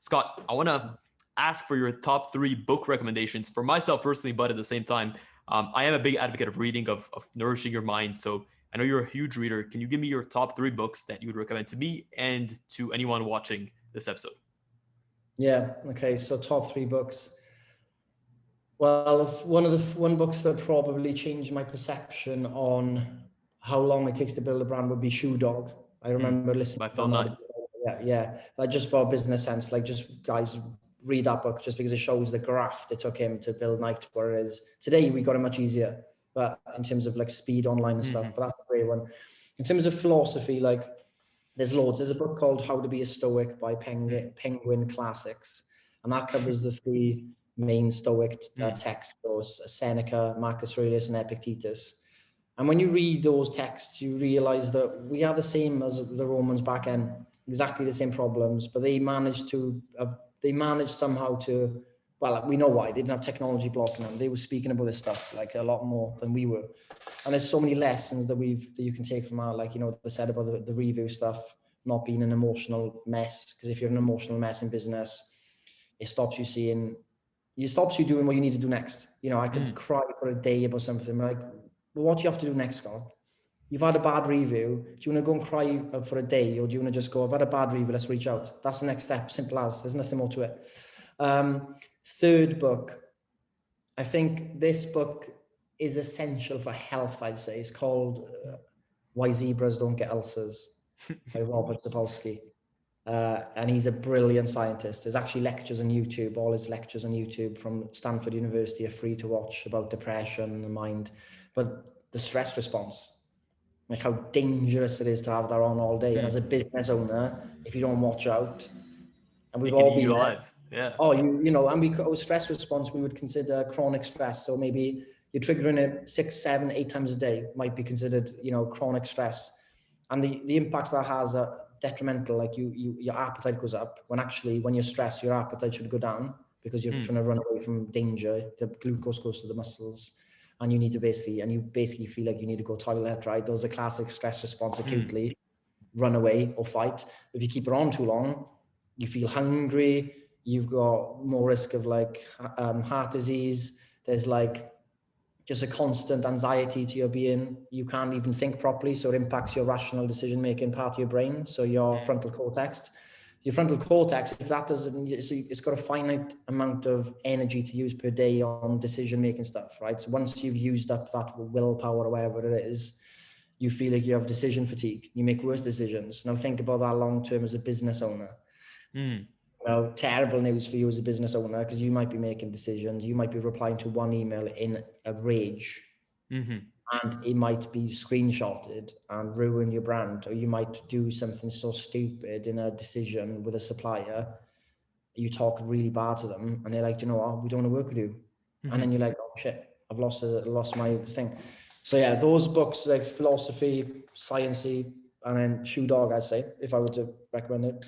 Scott, I want to ask for your top 3 book recommendations for myself personally, but at the same time, I am a big advocate of reading, of nourishing your mind. So I know you're a huge reader. Can you give me your top 3 books that you would recommend to me and to anyone watching this episode? Yeah. Okay. So top 3 books. Well, one books that probably changed my perception on how long it takes to build a brand would be Shoe Dog. I remember listening By to Phil that. Knight. Yeah. Like just for a business sense, like just guys read that book just because it shows the graft it took him to build Nike where it is today. We got it much easier, but in terms of like speed online and stuff. But that's a great one. In terms of philosophy, like there's loads. There's a book called How to Be a Stoic by Penguin Classics, and that covers the 3 main Stoic texts: those Seneca, Marcus Aurelius, and Epictetus. And when you read those texts, you realize that we are the same as the Romans back then, exactly the same problems, but they managed somehow to, well, we know why. They didn't have technology blocking them. They were speaking about this stuff like a lot more than we were. And there's so many lessons that you can take from that. Like, they said about the review stuff, not being an emotional mess. Because if you're an emotional mess in business, it stops you doing what you need to do next. I could cry for a day about something. Like, well, what do you have to do next, Scott? You've had a bad review. Do you want to go and cry for a day, or do you want to just go, I've had a bad review, let's reach out? That's the next step. Simple as. There's nothing more to it. Third book. I think this book is essential for health, I'd say. It's called Why Zebras Don't Get Ulcers by Robert Sapolsky. And he's a brilliant scientist. There's actually lectures on YouTube. All his lectures on YouTube from Stanford University are free to watch about depression and the mind. But the stress response, like how dangerous it is to have that on all day. And as a business owner, if you don't watch out, and we've all been alive. Yeah. Oh, and because stress response, we would consider chronic stress. So maybe you're triggering it 6, 7, 8 times a day might be considered, chronic stress. And the impacts that has are detrimental. Like your appetite goes up when you're stressed, your appetite should go down because you're trying to run away from danger. The glucose goes to the muscles and you basically feel like you need to go toilet, right? Those are classic stress response acutely, run away or fight. If you keep it on too long, you feel hungry, you've got more risk of heart disease. There's just a constant anxiety to your being. You can't even think properly, so it impacts your rational decision-making part of your brain. So your frontal cortex, if that doesn't, it's got a finite amount of energy to use per day on decision-making stuff, right? So once you've used up that willpower or whatever it is, you feel like you have decision fatigue. You make worse decisions. Now think about that long-term as a business owner. Well, terrible news for you as a business owner, because you might be making decisions. You might be replying to one email in a rage, and it might be screenshotted and ruin your brand. Or you might do something so stupid in a decision with a supplier. You talk really bad to them, and they're like, "Do you know what? We don't want to work with you." And then you're like, "Oh shit, I've lost my thing." So yeah, those books like philosophy, sciencey, and then Shoe Dog, I'd say, if I were to recommend it.